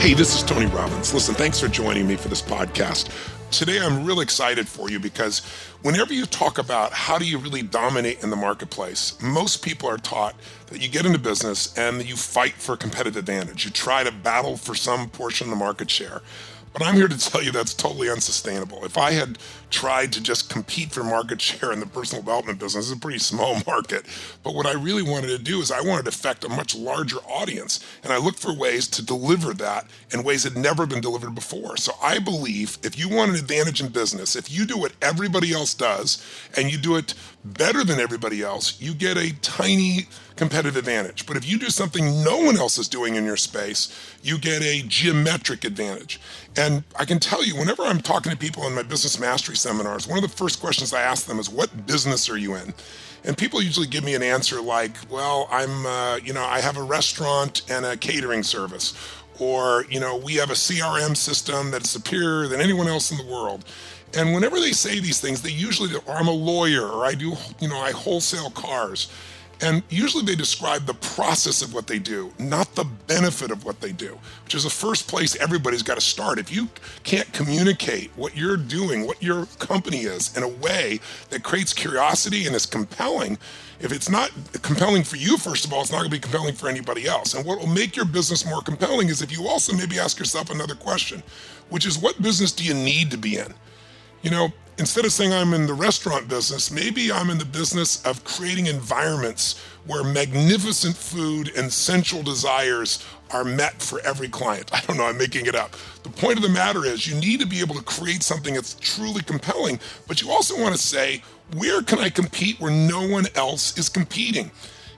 Hey, this is Tony Robbins. Listen, thanks for joining me for this podcast. Today, I'm real excited for you because whenever you talk about how do you really dominate in the marketplace, most people are taught that you get into business and you fight for competitive advantage. You try to battle for some portion of the market share. But I'm here to tell you that's totally unsustainable. If I had tried to just compete for market share in the personal development business, it's a pretty small market. But what I really wanted to do is I wanted to affect a much larger audience. And I looked for ways to deliver that in ways that had never been delivered before. So I believe if you want an advantage in business, if you do what everybody else does and you do it better than everybody else, you get a tiny competitive advantage. But if you do something no one else is doing in your space, you get a geometric advantage. And I can tell you, whenever I'm talking to people in my business mastery seminars, one of the first questions I ask them is, what business are you in? And people usually give me an answer like, well, I have a restaurant and a catering service. Or, we have a CRM system that's superior than anyone else in the world. And whenever they say these things, they usually, or I'm a lawyer, or I do, I wholesale cars. And usually they describe the process of what they do, not the benefit of what they do, which is the first place everybody's got to start. If you can't communicate what you're doing, what your company is in a way that creates curiosity and is compelling, if it's not compelling for you, first of all, it's not going to be compelling for anybody else. And what will make your business more compelling is if you also maybe ask yourself another question, which is, what business do you need to be in? Instead of saying I'm in the restaurant business, maybe I'm in the business of creating environments where magnificent food and sensual desires are met for every client. I don't know, I'm making it up. The point of the matter is you need to be able to create something that's truly compelling, but you also want to say, where can I compete where no one else is competing?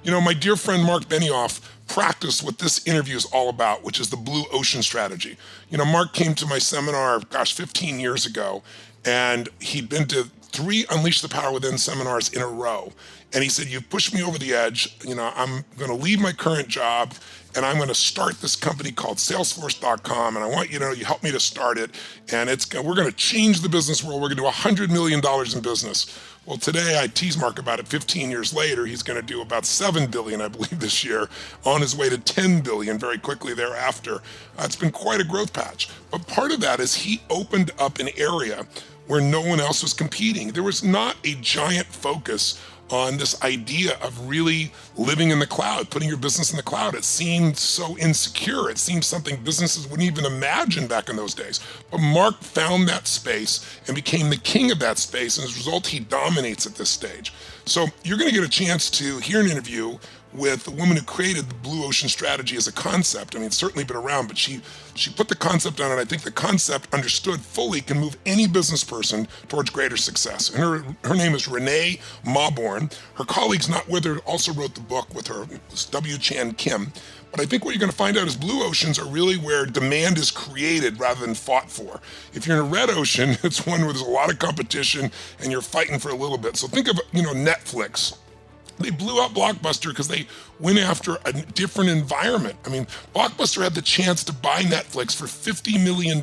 My dear friend Mark Benioff practiced what this interview is all about, which is the blue ocean strategy. Mark came to my seminar, 15 years ago, and he'd been to 3 Unleash the Power Within seminars in a row. And he said, you've pushed me over the edge. I'm going to leave my current job and I'm going to start this company called Salesforce.com. And I want you help me to start it. And we're going to change the business world. We're going to do $100 million in business. Well, today I tease Mark about it. 15 years later, he's going to do about $7 billion, I believe, this year, on his way to $10 billion very quickly thereafter. It's been quite a growth patch. But part of that is he opened up an area where no one else was competing. There was not a giant focus on this idea of really living in the cloud, putting your business in the cloud. It seemed so insecure. It seemed something businesses wouldn't even imagine back in those days. But Mark found that space and became the king of that space. And as a result, he dominates at this stage. So you're going to get a chance to hear an interview with the woman who created the blue ocean strategy as a concept. It's certainly been around, but she put the concept on it. I think the concept understood fully can move any business person towards greater success. And her name is Renee Mauborgne. Her colleagues not with her also wrote the book with her, W. Chan Kim. But I think what you're going to find out is blue oceans are really where demand is created rather than fought for. If you're in a red ocean, it's one where there's a lot of competition and you're fighting for a little bit. So think of, Netflix. They blew up Blockbuster because they went after a different environment. Blockbuster had the chance to buy Netflix for $50 million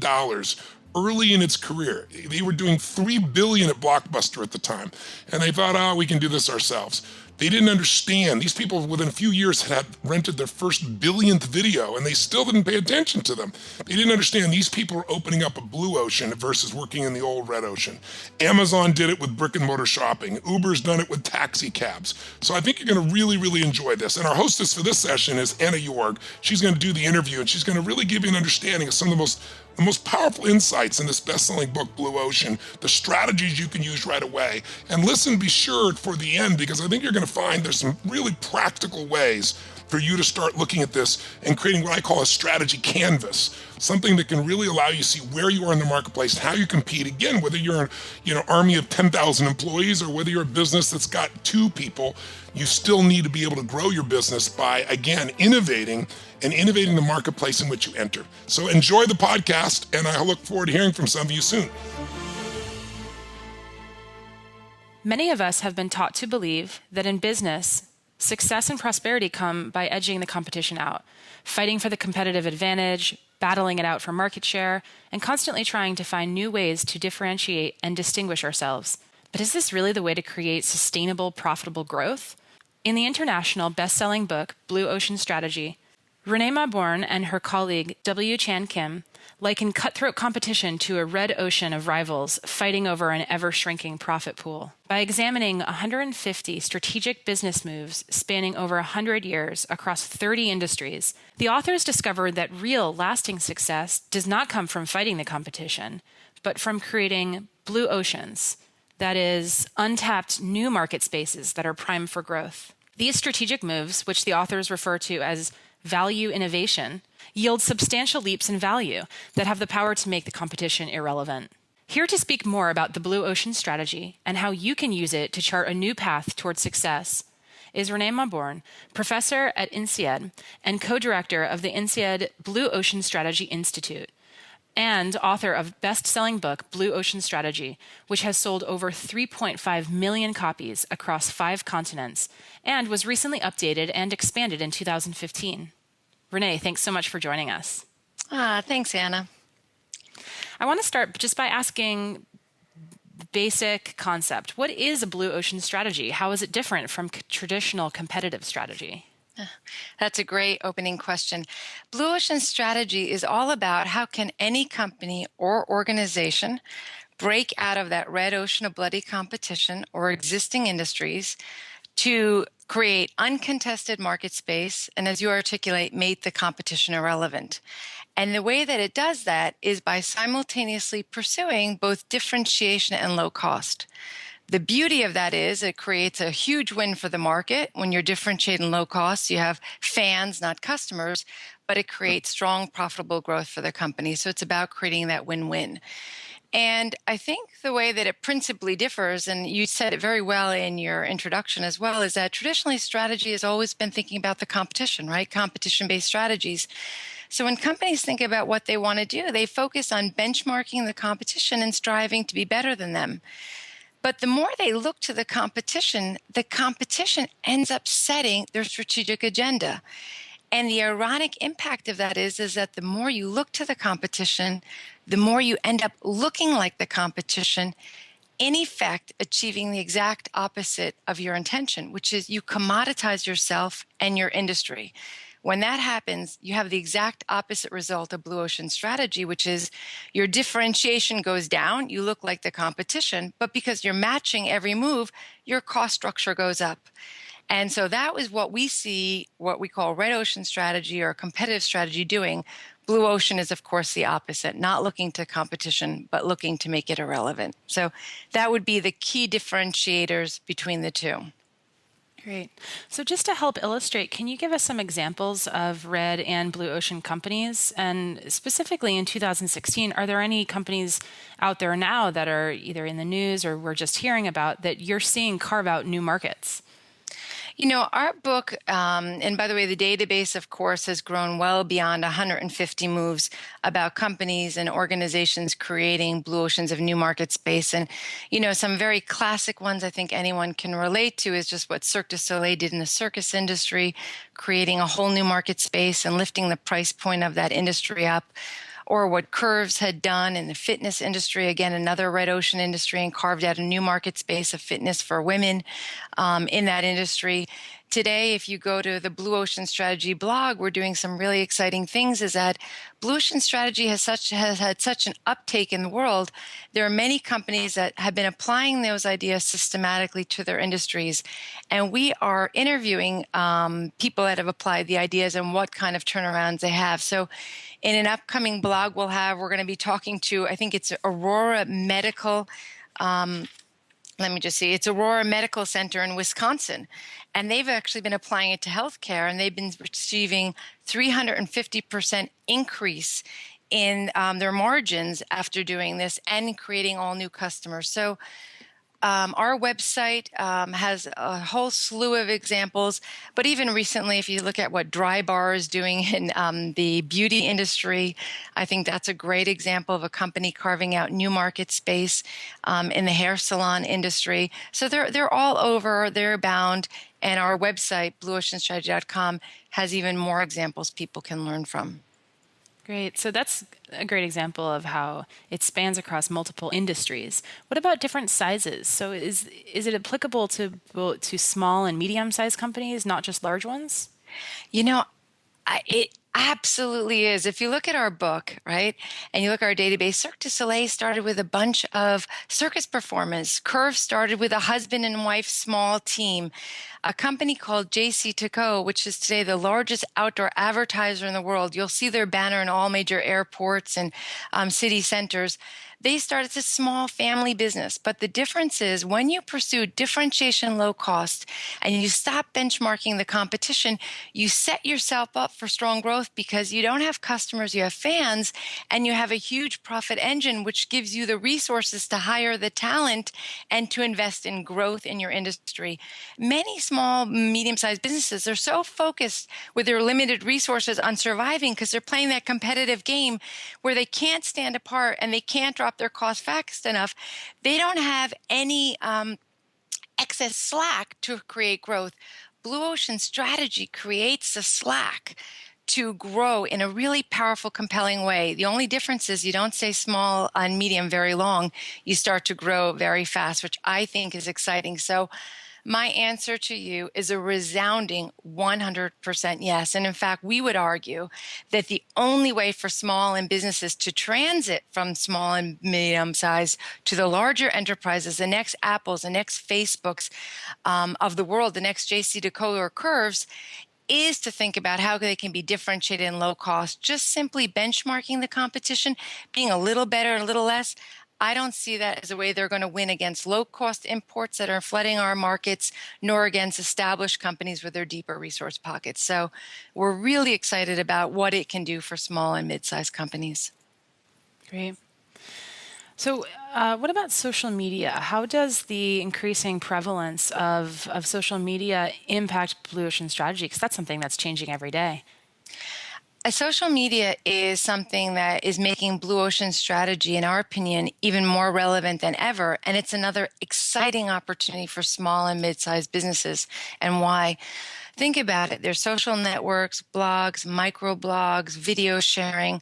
early in its career. They were doing $3 billion at Blockbuster at the time. And they thought, we can do this ourselves. They didn't understand. These people within a few years had rented their first billionth video and they still didn't pay attention to them. They didn't understand these people were opening up a blue ocean versus working in the old red ocean. Amazon did it with brick and mortar shopping. Uber's done it with taxi cabs. So I think you're going to really, really enjoy this. And our hostess for this session is Anna Jorg. She's going to do the interview and she's going to really give you an understanding of some of the most powerful insights in this best-selling book, Blue Ocean, the strategies you can use right away. And listen, be sure for the end, because I think you're going to find there's some really practical ways for you to start looking at this and creating what I call a strategy canvas, something that can really allow you to see where you are in the marketplace, how you compete. Again, whether you're an army of 10,000 employees or whether you're a business that's got 2 people, you still need to be able to grow your business by, again, innovating the marketplace in which you enter. So enjoy the podcast, and I look forward to hearing from some of you soon. Many of us have been taught to believe that in business, success and prosperity come by edging the competition out, fighting for the competitive advantage, battling it out for market share, and constantly trying to find new ways to differentiate and distinguish ourselves. But is this really the way to create sustainable, profitable growth? In the international best-selling book, Blue Ocean Strategy, Renee Mauborgne and her colleague W. Chan Kim liken cutthroat competition to a red ocean of rivals fighting over an ever-shrinking profit pool. By examining 150 strategic business moves spanning over 100 years across 30 industries, the authors discovered that real, lasting success does not come from fighting the competition, but from creating blue oceans, that is, untapped new market spaces that are primed for growth. These strategic moves, which the authors refer to as value innovation, yield substantial leaps in value that have the power to make the competition irrelevant. Here to speak more about the Blue Ocean strategy and how you can use it to chart a new path towards success is Renee Mauborgne, professor at INSEAD and co-director of the INSEAD Blue Ocean Strategy Institute, and author of best-selling book Blue Ocean Strategy, which has sold over 3.5 million copies across 5 continents and was recently updated and expanded in 2015. Renee, thanks so much for joining us. Thanks, Anna. I want to start just by asking the basic concept. What is a blue ocean strategy? How is it different from traditional competitive strategy? That's a great opening question. Blue Ocean Strategy is all about how can any company or organization break out of that red ocean of bloody competition or existing industries to create uncontested market space and, as you articulate, make the competition irrelevant. And the way that it does that is by simultaneously pursuing both differentiation and low cost. The beauty of that is it creates a huge win for the market. When you're differentiating low cost, you have fans, not customers, but it creates strong, profitable growth for the company. So it's about creating that win-win. And I think the way that it principally differs, and you said it very well in your introduction as well, is that traditionally strategy has always been thinking about the competition, right? Competition-based strategies. So when companies think about what they want to do, they focus on benchmarking the competition and striving to be better than them. But the more they look to the competition ends up setting their strategic agenda. And the ironic impact of that is that the more you look to the competition, the more you end up looking like the competition, in effect achieving the exact opposite of your intention, which is you commoditize yourself and your industry. When that happens, you have the exact opposite result of Blue Ocean Strategy, which is your differentiation goes down, you look like the competition, but because you're matching every move, your cost structure goes up. And so that was what we see, what we call red ocean strategy or competitive strategy doing. Blue ocean is, of course, the opposite, not looking to competition, but looking to make it irrelevant. So that would be the key differentiators between the two. Great. So just to help illustrate, can you give us some examples of red and blue ocean companies? And specifically in 2016, are there any companies out there now that are either in the news or we're just hearing about that you're seeing carve out new markets? You know, our book, and by the way, the database, of course, has grown well beyond 150 moves about companies and organizations creating blue oceans of new market space. And, you know, some very classic ones I think anyone can relate to is just what Cirque du Soleil did in the circus industry, creating a whole new market space and lifting the price point of that industry up. Or what Curves had done in the fitness industry, again, another red ocean industry, and carved out a new market space of fitness for women in that industry. Today, if you go to the Blue Ocean Strategy blog, we're doing some really exciting things, is that Blue Ocean Strategy has had such an uptake in the world. There are many companies that have been applying those ideas systematically to their industries. And we are interviewing people that have applied the ideas and what kind of turnarounds they have. So in an upcoming blog we're going to be talking to, I think it's Aurora Medical, it's Aurora Medical Center in Wisconsin. And they've actually been applying it to healthcare, and they've been receiving 350% increase in their margins after doing this and creating all new customers. So our website has a whole slew of examples, but even recently, if you look at what Dry Bar is doing in the beauty industry, I think that's a great example of a company carving out new market space in the hair salon industry. So they're all over, they're bound, and our website, blueoceanstrategy.com, has even more examples people can learn from. Great. So that's a great example of how it spans across multiple industries. What about different sizes? So is it applicable to small and medium-sized companies, not just large ones? You know, Absolutely is. If you look at our book, right, and you look at our database, Cirque du Soleil started with a bunch of circus performers. Curve started with a husband and wife small team. A company called JC which is today the largest outdoor advertiser in the world. You'll see their banner in all major airports and city centers. They started as a small family business. But the difference is when you pursue differentiation, low cost, and you stop benchmarking the competition, you set yourself up for strong growth because you don't have customers, you have fans, and you have a huge profit engine, which gives you the resources to hire the talent and to invest in growth in your industry. Many small, medium-sized businesses are so focused with their limited resources on surviving because they're playing that competitive game where they can't stand apart and they can't drop their costs fast enough. They don't have any excess slack to create growth. Blue Ocean strategy creates the slack to grow in a really powerful, compelling way. The only difference is you don't stay small and medium very long. You start to grow very fast, which I think is exciting. So my answer to you is a resounding 100% yes. And in fact, we would argue that the only way for small and businesses to transit from small and medium size to the larger enterprises, the next Apples, the next Facebooks of the world, the next JC or Curves, is to think about how they can be differentiated and low cost. Just simply benchmarking the competition, being a little better, a little less. I don't see that as a way they're going to win against low-cost imports that are flooding our markets, nor against established companies with their deeper resource pockets. So we're really excited about what it can do for small and mid-sized companies. Great. So what about social media? How does the increasing prevalence of social media impact Blue Ocean strategy? Because that's something that's changing every day. Social media is something that is making Blue Ocean strategy, in our opinion, even more relevant than ever. And it's another exciting opportunity for small and mid-sized businesses. And why? Think about it. There's social networks, blogs, microblogs, video sharing.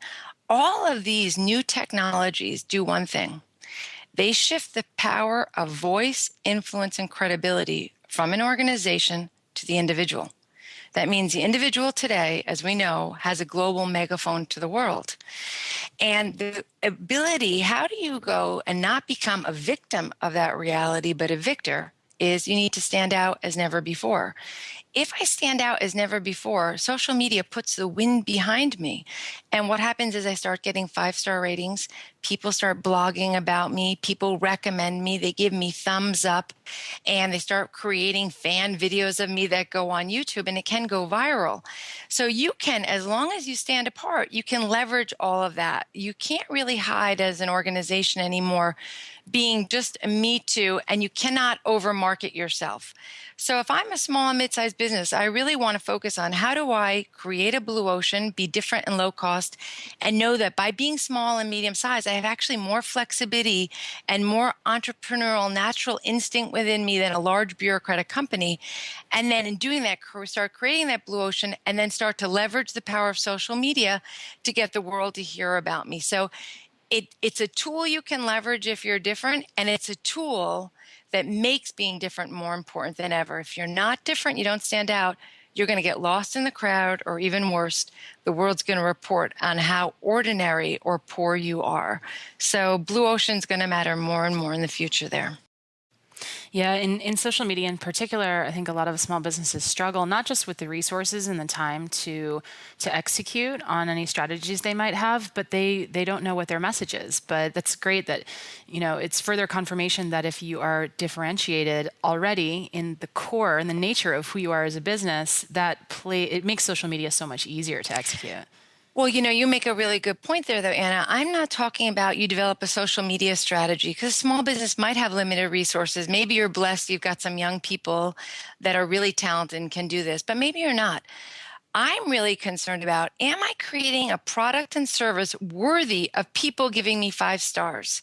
All of these new technologies do one thing. They shift the power of voice, influence, and credibility from an organization to the individual. That means the individual today, as we know, has a global megaphone to the world. And the ability, how do you go and not become a victim of that reality, but a victor, is you need to stand out as never before. If I stand out as never before, social media puts the wind behind me. And what happens is I start getting 5-star ratings. People start blogging about me. People recommend me. They give me thumbs up. And they start creating fan videos of me that go on YouTube, and it can go viral. So you can, as long as you stand apart, you can leverage all of that. You can't really hide as an organization anymore being just a me too, and you cannot overmarket yourself. So if I'm a small and mid-sized business, I really want to focus on how do I create a blue ocean, be different and low cost, and know that by being small and medium sized, I have actually more flexibility and more entrepreneurial natural instinct within me than a large bureaucratic company. And then in doing that, start creating that blue ocean and then start to leverage the power of social media to get the world to hear about me. So it's a tool you can leverage if you're different, and it's a tool that makes being different more important than ever. If you're not different, you don't stand out, you're going to get lost in the crowd, or even worse, the world's going to report on how ordinary or poor you are. So Blue Ocean's going to matter more and more in the future there. Yeah, in social media in particular, I think a lot of small businesses struggle not just with the resources and the time to execute on any strategies they might have, but they don't know what their message is. But that's great that, it's further confirmation that if you are differentiated already in the core and the nature of who you are as a business, it makes social media so much easier to execute. Well, you make a really good point there, though, Anna. I'm not talking about you develop a social media strategy because a small business might have limited resources. Maybe you're blessed. You've got some young people that are really talented and can do this, but maybe you're not. I'm really concerned about, am I creating a product and service worthy of people giving me 5 stars?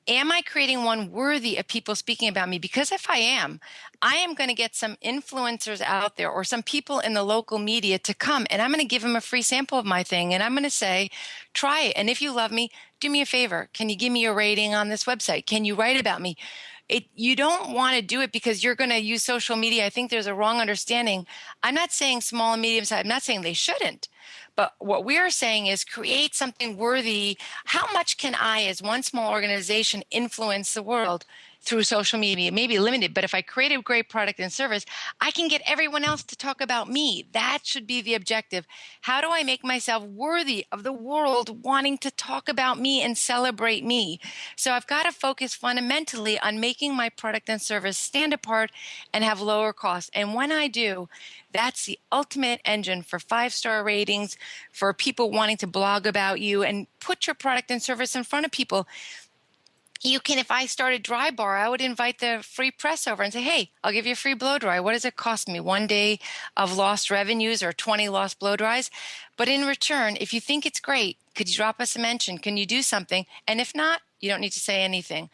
Am I creating one worthy of people speaking about me? Because if I am going to get some influencers out there or some people in the local media to come, and I'm going to give them a free sample of my thing. And I'm going to say, try it. And if you love me, do me a favor. Can you give me a rating on this website? Can you write about me? You don't want to do it because you're going to use social media. I think there's a wrong understanding. I'm not saying small and medium size. I'm not saying they shouldn't. But what we are saying is create something worthy. How much can I, as one small organization, influence the world through social media? Maybe limited, but if I create a great product and service, I can get everyone else to talk about me. That should be the objective. How do I make myself worthy of the world wanting to talk about me and celebrate me? So I've got to focus fundamentally on making my product and service stand apart and have lower costs. And when I do, that's the ultimate engine for 5-star ratings, for people wanting to blog about you and put your product and service in front of people. You can, if I started Dry Bar, I would invite the free press over and say, hey, I'll give you a free blow dry. What does it cost me? 1 day of lost revenues or 20 lost blow dries? But in return, if you think it's great, could you drop us a mention? Can you do something? And if not, you don't need to say anything.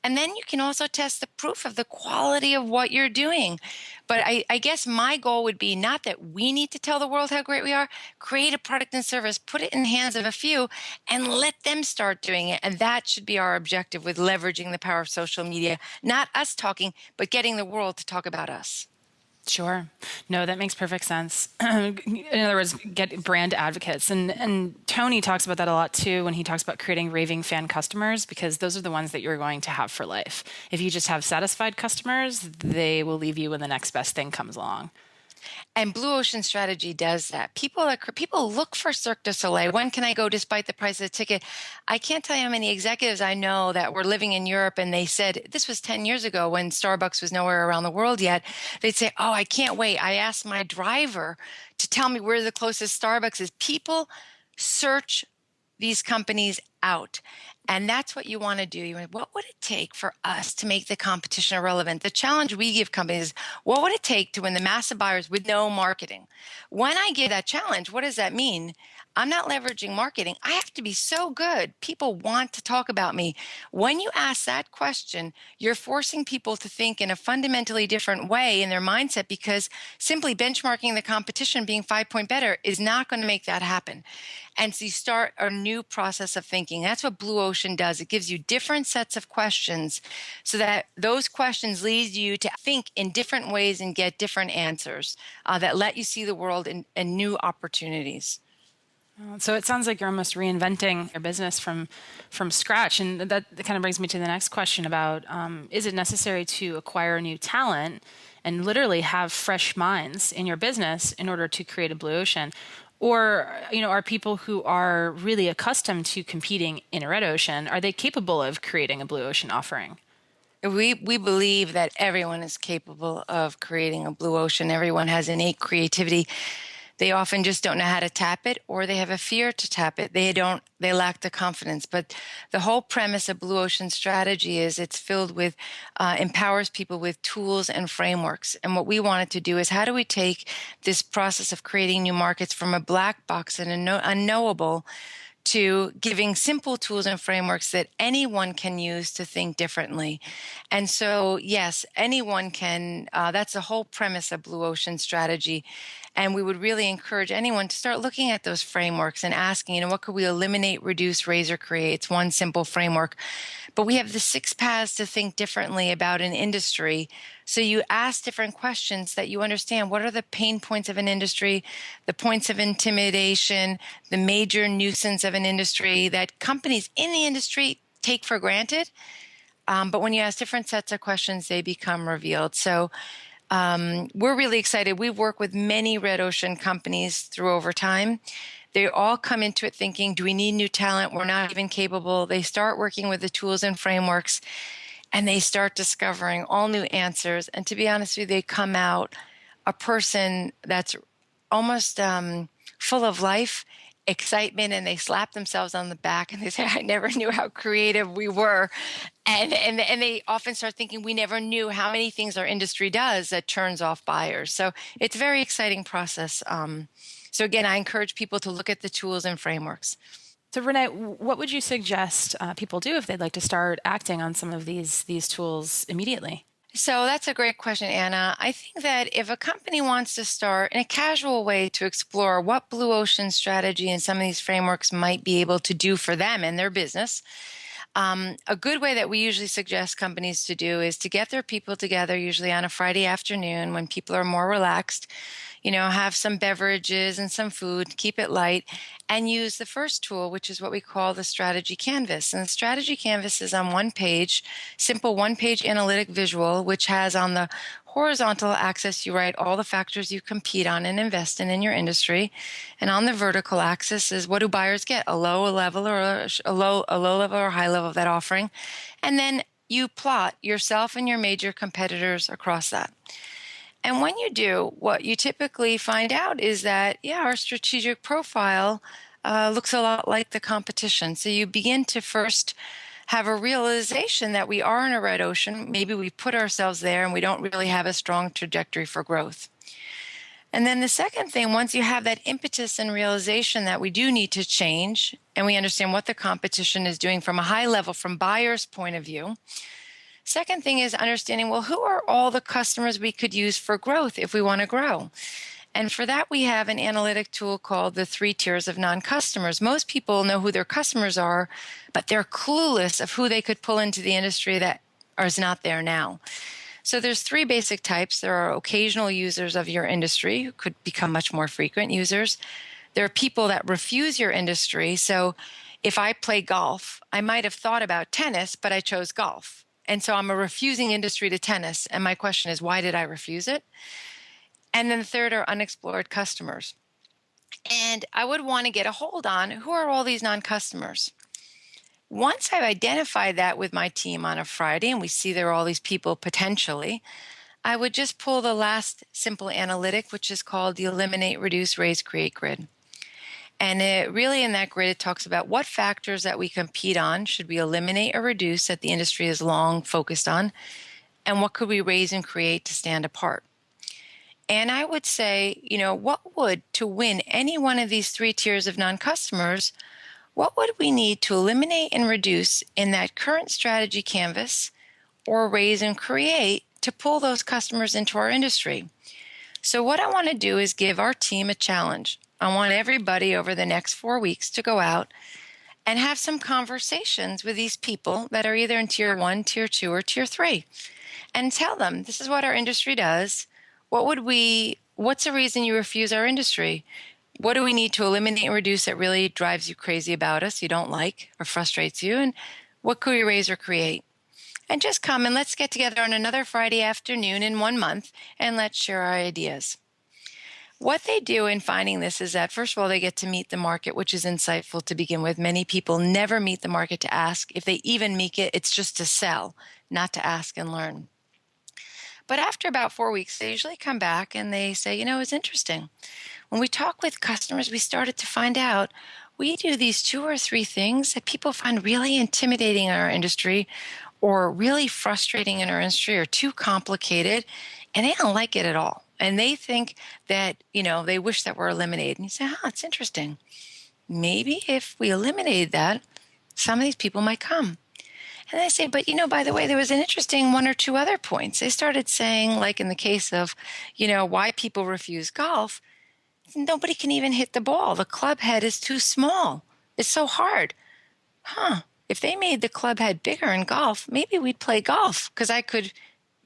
And then you can also test the proof of the quality of what you're doing. But I guess my goal would be not that we need to tell the world how great we are, create a product and service, put it in the hands of a few, and let them start doing it. And that should be our objective with leveraging the power of social media, not us talking, but getting the world to talk about us. Sure. No, that makes perfect sense. In other words, get brand advocates. And Tony talks about that a lot too when he talks about creating raving fan customers, because those are the ones that you're going to have for life. If you just have satisfied customers, they will leave you when the next best thing comes along. And Blue Ocean Strategy does that. People look for Cirque du Soleil. When can I go despite the price of the ticket? I can't tell you how many executives I know that were living in Europe and they said, this was 10 years ago when Starbucks was nowhere around the world yet. They'd say, oh, I can't wait. I asked my driver to tell me where the closest Starbucks is. People search these companies out. And that's what you want to do. You want, what would it take for us to make the competition irrelevant? The challenge we give companies is, what would it take to win the massive buyers with no marketing? When I give that challenge, what does that mean? I'm not leveraging marketing. I have to be so good. People want to talk about me. When you ask that question, you're forcing people to think in a fundamentally different way in their mindset, because simply benchmarking the competition being 5-point better is not going to make that happen. And so you start a new process of thinking. That's what Blue Ocean does. It gives you different sets of questions so that those questions lead you to think in different ways and get different answers that let you see the world in new opportunities. So it sounds like you're almost reinventing your business from scratch. And that kind of brings me to the next question about, is it necessary to acquire new talent and literally have fresh minds in your business in order to create a blue ocean? Or, are people who are really accustomed to competing in a red ocean, are they capable of creating a blue ocean offering? We believe that everyone is capable of creating a blue ocean. Everyone has innate creativity. They often just don't know how to tap it, or they have a fear to tap it. They lack the confidence. But the whole premise of Blue Ocean Strategy is it's filled with, empowers people with tools and frameworks. And what we wanted to do is, how do we take this process of creating new markets from a black box and unknowable to giving simple tools and frameworks that anyone can use to think differently. And so, yes, anyone can. That's the whole premise of Blue Ocean Strategy. And we would really encourage anyone to start looking at those frameworks and asking, what could we eliminate, reduce, raise, or create? It's one simple framework. But we have the 6 paths to think differently about an industry. So you ask different questions that you understand. What are the pain points of an industry, the points of intimidation, the major nuisance of an industry that companies in the industry take for granted? But when you ask different sets of questions, they become revealed. So we're really excited. We've worked with many red ocean companies through over time. They all come into it thinking, do we need new talent? We're not even capable. They start working with the tools and frameworks, and they start discovering all new answers. And to be honest with you, they come out a person that's almost full of life, excitement, and they slap themselves on the back and they say, I never knew how creative we were. And they often start thinking, we never knew how many things our industry does that turns off buyers. So it's a very exciting process. So again, I encourage people to look at the tools and frameworks. So Renee, what would you suggest people do if they'd like to start acting on some of these tools immediately? So that's a great question, Anna. I think that if a company wants to start in a casual way to explore what Blue Ocean Strategy and some of these frameworks might be able to do for them and their business, A good way that we usually suggest companies to do is to get their people together, usually on a Friday afternoon when people are more relaxed, have some beverages and some food, keep it light, and use the first tool, which is what we call the strategy canvas. And the strategy canvas is on one page, simple one-page analytic visual, which has on the horizontal axis, you write all the factors you compete on and invest in your industry. And on the vertical axis is what do buyers get? A low level or a low level or a high level of that offering. And then you plot yourself and your major competitors across that. And when you do, what you typically find out is that, our strategic profile looks a lot like the competition. So you begin to first have a realization that we are in a red ocean. Maybe we put ourselves there and we don't really have a strong trajectory for growth. And then the second thing, once you have that impetus and realization that we do need to change and we understand what the competition is doing from a high level, from buyer's point of view, second thing is understanding, well, who are all the customers we could use for growth if we want to grow? And for that, we have an analytic tool called the 3 tiers of non-customers. Most people know who their customers are, but they're clueless of who they could pull into the industry that is not there now. So there's 3 basic types. There are occasional users of your industry who could become much more frequent users. There are people that refuse your industry. So if I play golf, I might have thought about tennis, but I chose golf. And so I'm a refusing industry to tennis. And my question is, why did I refuse it? And then the third are unexplored customers. And I would want to get a hold on who are all these non-customers. Once I've identified that with my team on a Friday and we see there are all these people potentially, I would just pull the last simple analytic, which is called the eliminate, reduce, raise, create grid. And it really in that grid, it talks about what factors that we compete on should we eliminate or reduce that the industry is long focused on, and what could we raise and create to stand apart. And I would say, what would, to win any one of these 3 tiers of non-customers, what would we need to eliminate and reduce in that current strategy canvas or raise and create to pull those customers into our industry? So what I want to do is give our team a challenge. I want everybody over the next 4 weeks to go out and have some conversations with these people that are either in tier 1, tier 2, or tier 3 and tell them, this is what our industry does. What's the reason you refuse our industry? What do we need to eliminate and reduce that really drives you crazy about us, you don't like, or frustrates you? And what could we raise or create? And just come and let's get together on another Friday afternoon in 1 month and let's share our ideas. What they do in finding this is that, first of all, they get to meet the market, which is insightful to begin with. Many people never meet the market to ask. If they even meet it, it's just to sell, not to ask and learn. But after about 4 weeks, they usually come back and they say, it's interesting. When we talk with customers, we started to find out we do these 2 or 3 things that people find really intimidating in our industry or really frustrating in our industry or too complicated, and they don't like it at all. And they think that, they wish that were eliminated. And you say, it's interesting. Maybe if we eliminated that, some of these people might come. And they say, but, by the way, there was an interesting 1 or 2 other points. They started saying, like in the case of, why people refuse golf, nobody can even hit the ball. The club head is too small. It's so hard. If they made the club head bigger in golf, maybe we'd play golf because I could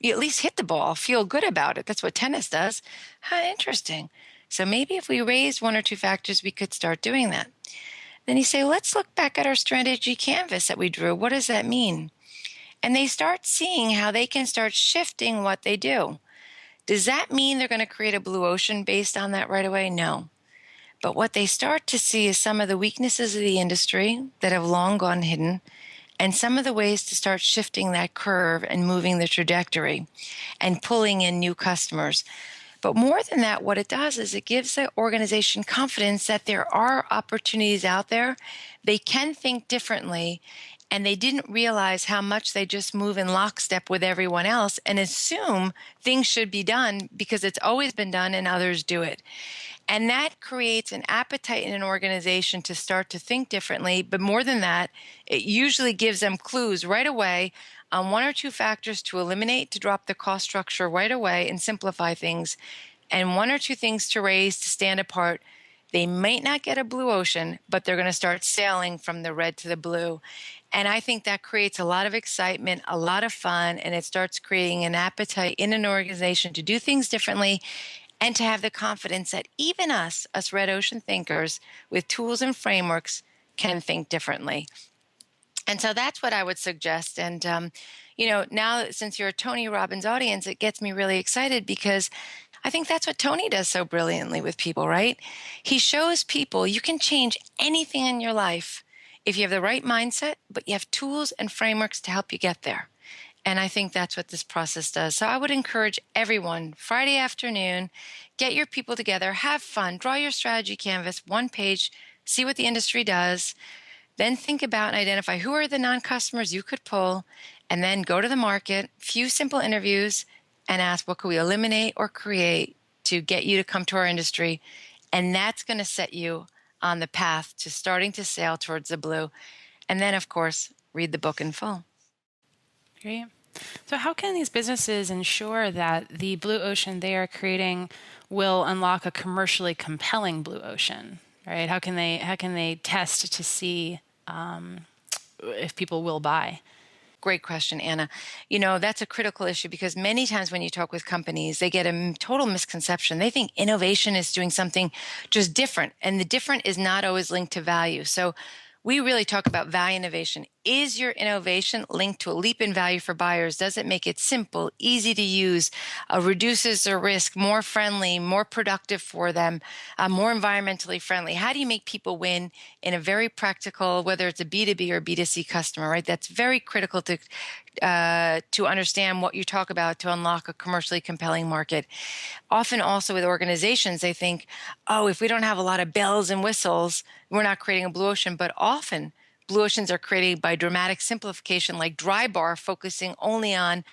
at least hit the ball, feel good about it. That's what tennis does. Interesting. So maybe if we raised 1 or 2 factors, we could start doing that. Then you say, let's look back at our strategy canvas that we drew. What does that mean? And they start seeing how they can start shifting what they do. Does that mean they're going to create a blue ocean based on that right away? No. But what they start to see is some of the weaknesses of the industry that have long gone hidden and some of the ways to start shifting that curve and moving the trajectory and pulling in new customers. But more than that, what it does is it gives the organization confidence that there are opportunities out there. They can think differently, and they didn't realize how much they just move in lockstep with everyone else and assume things should be done because it's always been done and others do it. And that creates an appetite in an organization to start to think differently. But more than that, it usually gives them clues right away on 1 or 2 factors to eliminate, to drop the cost structure right away and simplify things, and 1 or 2 things to raise to stand apart They might not get a blue ocean, but they're going to start sailing from the red to the blue. And I think that creates a lot of excitement, a lot of fun, and it starts creating an appetite in an organization to do things differently and to have the confidence that even us red ocean thinkers with tools and frameworks can think differently. And so that's what I would suggest. And, now since you're a Tony Robbins audience, it gets me really excited because I think that's what Tony does so brilliantly with people, right? He shows people you can change anything in your life if you have the right mindset, but you have tools and frameworks to help you get there. And I think that's what this process does. So I would encourage everyone, Friday afternoon, get your people together, have fun, draw your strategy canvas, one page, see what the industry does. Then think about and identify who are the non-customers you could pull, and then go to the market, few simple interviews, and ask what could we eliminate or create to get you to come to our industry. And that's going to set you on the path to starting to sail towards the blue. And then, of course, read the book in full. Great. So how can these businesses ensure that the blue ocean they are creating will unlock a commercially compelling blue ocean, right? How can they test to see if people will buy? Great question, Anna. That's a critical issue because many times when you talk with companies, they get a total misconception. They think innovation is doing something just different, and the different is not always linked to value. So we really talk about value innovation. Is your innovation linked to a leap in value for buyers? Does it make it simple, easy to use, reduces their risk, more friendly, more productive for them, more environmentally friendly? How do you make people win in a very practical, whether it's a B2B or B2C customer, right? That's very critical to understand what you talk about to unlock a commercially compelling market. Often also with organizations, they think, oh, if we don't have a lot of bells and whistles, we're not creating a blue ocean. But often blue oceans are created by dramatic simplification, like dry bar, focusing only on,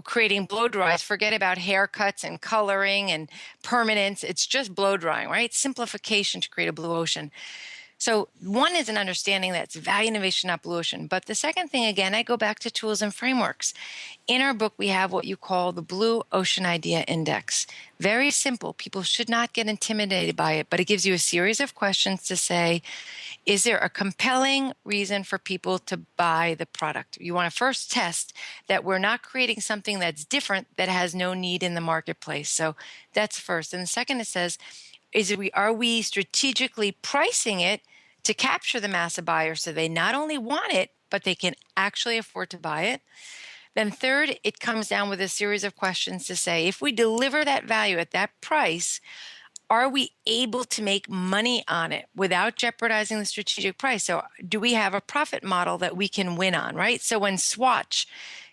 creating blow dries. Forget about haircuts and coloring and permanence. It's just blow drying, right? Simplification to create a blue ocean. So one is an understanding that's value innovation, not blue ocean. But the second thing, again, I go back to tools and frameworks. In our book, we have what you call the Blue Ocean Idea Index. Very simple. People should not get intimidated by it, but it gives you a series of questions to say, is there a compelling reason for people to buy the product? You want to first test that we're not creating something that's different that has no need in the marketplace. So that's first. And the second, it says, are we strategically pricing it to capture the mass of buyers so they not only want it, but they can actually afford to buy it? Then third, it comes down with a series of questions to say, if we deliver that value at that price, are we able to make money on it without jeopardizing the strategic price? So do we have a profit model that we can win on, right? So when Swatch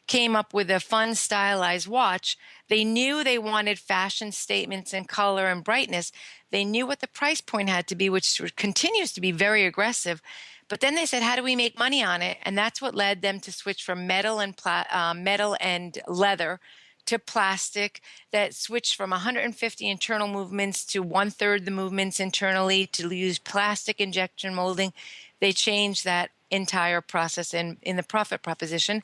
came up with a fun stylized watch, they knew they wanted fashion statements and color and brightness. They knew what the price point had to be, which continues to be very aggressive. But then they said, how do we make money on it? And that's what led them to switch from metal and leather to plastic, that switched from 150 internal movements to 1/3 the movements internally to use plastic injection molding. They changed that entire process in the profit proposition.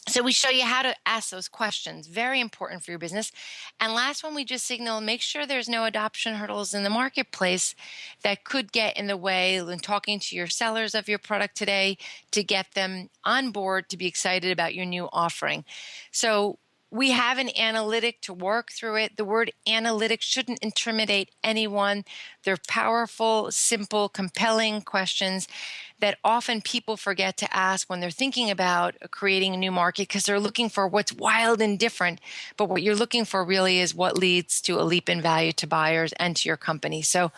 So we show you how to ask those questions, very important for your business. And last one, we just signal, make sure there's no adoption hurdles in the marketplace that could get in the way when talking to your sellers of your product today to get them on board to be excited about your new offering. So we have an analytic to work through it. The word analytic shouldn't intimidate anyone. They're powerful, simple, compelling questions that often people forget to ask when they're thinking about creating a new market because they're looking for what's wild and different. But what you're looking for really is what leads to a leap in value to buyers and to your company. So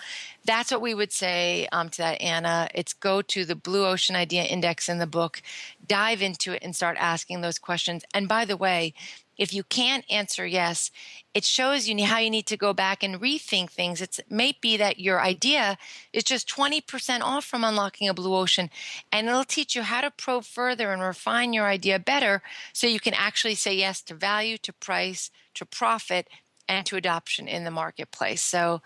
that's what we would say to that, Anna. It's go to the Blue Ocean Idea Index in the book, dive into it and start asking those questions. And by the way, if you can't answer yes, it shows you how you need to go back and rethink things. It may be that your idea is just 20% off from unlocking a blue ocean, and it'll teach you how to probe further and refine your idea better so you can actually say yes to value, to price, to profit, and to adoption in the marketplace. So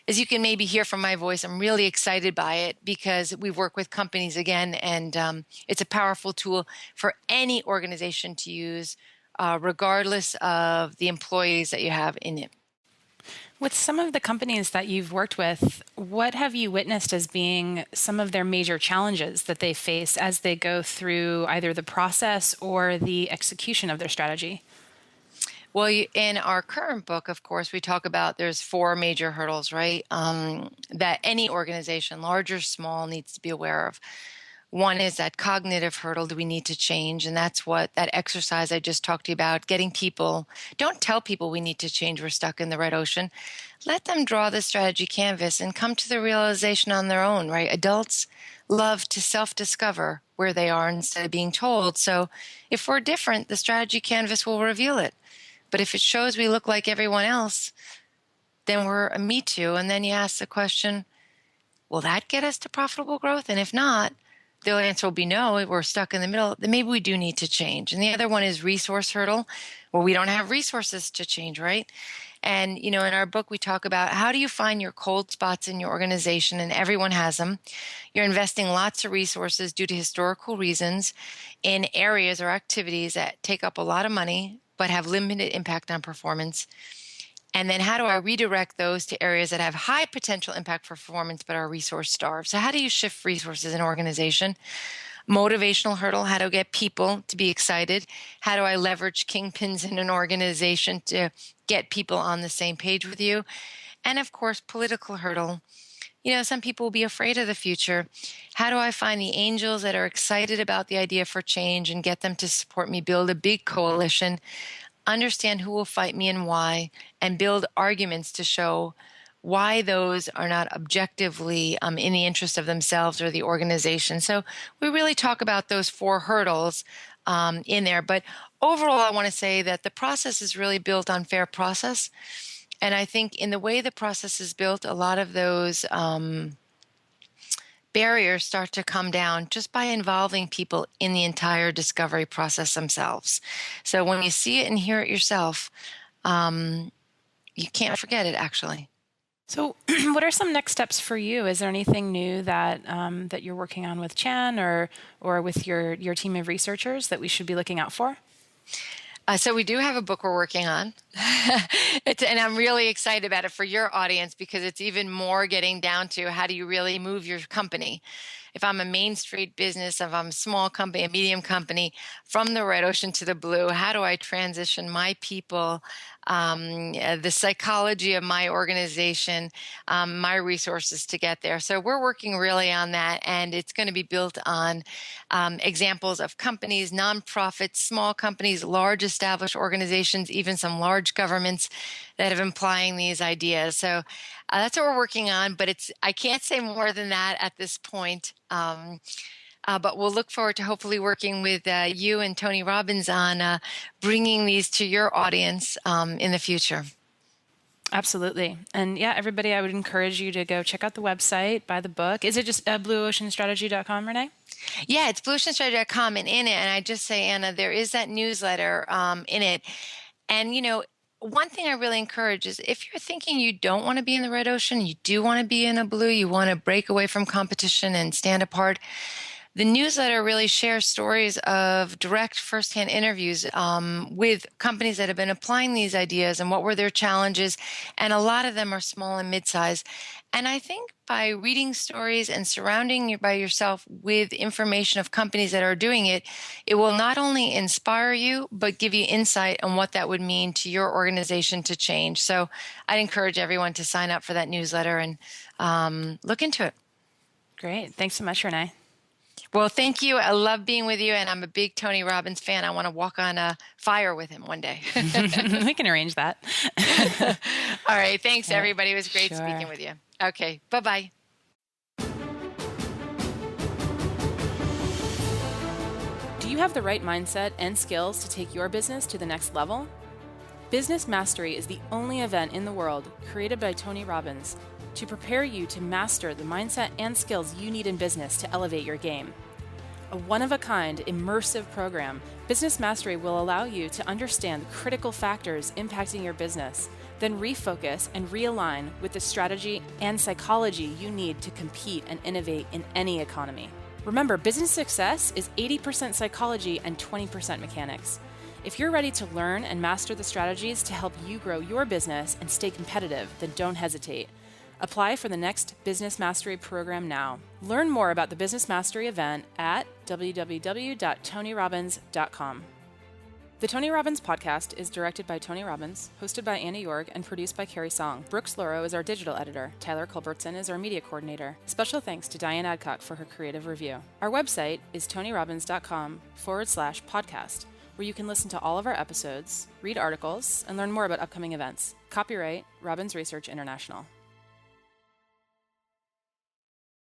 as you can maybe hear from my voice, I'm really excited by it because we work with companies again, and it's a powerful tool for any organization to use, regardless of the employees that you have in it. With some of the companies that you've worked with, what have you witnessed as being some of their major challenges that they face as they go through either the process or the execution of their strategy? Well, in our current book, of course, we talk about there's four major hurdles, right? That any organization, large or small, needs to be aware of. One is that cognitive hurdle. Do we need to change? And that's what that exercise I just talked to you about, getting people, don't tell people we need to change, we're stuck in the red ocean. Let them draw the strategy canvas and come to the realization on their own, right? Adults love to self-discover where they are instead of being told. So if we're different, the strategy canvas will reveal it. But if it shows we look like everyone else, then we're a me too. And then you ask the question, will that get us to profitable growth? And if not, the answer will be no, we're stuck in the middle. Then maybe we do need to change. And the other one is resource hurdle, where we don't have resources to change, right? And, in our book, we talk about how do you find your cold spots in your organization, and everyone has them. You're investing lots of resources due to historical reasons in areas or activities that take up a lot of money, but have limited impact on performance. And then how do I redirect those to areas that have high potential impact for performance, but are resource starved? So how do you shift resources in an organization? Motivational hurdle, how to get people to be excited? How do I leverage kingpins in an organization to get people on the same page with you? And of course, political hurdle. Some people will be afraid of the future. How do I find the angels that are excited about the idea for change and get them to support me, build a big coalition, understand who will fight me and why, and build arguments to show why those are not objectively in the interest of themselves or the organization. So we really talk about those four hurdles in there. But overall, I want to say that the process is really built on fair process. And I think in the way the process is built, a lot of those barriers start to come down just by involving people in the entire discovery process themselves. So when you see it and hear it yourself, you can't forget it, actually. So what are some next steps for you? Is there anything new that that you're working on with Chan or with your team of researchers that we should be looking out for? So we do have a book we're working on, and I'm really excited about it for your audience because it's even more getting down to how do you really move your company. If I'm a Main Street business, if I'm a small company, a medium company, from the red ocean to the blue, how do I transition my people, the psychology of my organization, my resources to get there? So we're working really on that, and it's going to be built on examples of companies, nonprofits, small companies, large established organizations, even some large governments that have been applying these ideas. So that's what we're working on, but I can't say more than that at this point. But we'll look forward to hopefully working with you and Tony Robbins on bringing these to your audience in the future. Absolutely. And yeah, everybody, I would encourage you to go check out the website, buy the book. Is it just blueoceanstrategy.com, Renee? Yeah, it's blueoceanstrategy.com, and in it, and I just say, Anna, there is that newsletter in it. And, one thing I really encourage is if you're thinking you don't want to be in the red ocean, you do want to be in a blue, you want to break away from competition and stand apart, the newsletter really shares stories of direct firsthand interviews with companies that have been applying these ideas and what were their challenges. And a lot of them are small and mid-sized. And I think by reading stories and surrounding yourself with information of companies that are doing it, it will not only inspire you, but give you insight on what that would mean to your organization to change. So I'd encourage everyone to sign up for that newsletter and look into it. Great. Thanks so much, Renee. Well, thank you. I love being with you, and I'm a big Tony Robbins fan. I want to walk on a fire with him one day. We can arrange that. All right. Thanks, everybody. It was great speaking with you. Okay. Bye-bye. Do you have the right mindset and skills to take your business to the next level? Business Mastery is the only event in the world created by Tony Robbins to prepare you to master the mindset and skills you need in business to elevate your game. A one-of-a-kind, immersive program, Business Mastery will allow you to understand the critical factors impacting your business, then refocus and realign with the strategy and psychology you need to compete and innovate in any economy. Remember, business success is 80% psychology and 20% mechanics. If you're ready to learn and master the strategies to help you grow your business and stay competitive, then don't hesitate. Apply for the next Business Mastery program now. Learn more about the Business Mastery event at www.tonyrobbins.com. The Tony Robbins podcast is directed by Tony Robbins, hosted by Anna Yorg, and produced by Carrie Song. Brooks Loro is our digital editor. Tyler Culbertson is our media coordinator. Special thanks to Diane Adcock for her creative review. Our website is tonyrobbins.com/podcast, where you can listen to all of our episodes, read articles, and learn more about upcoming events. Copyright Robbins Research International.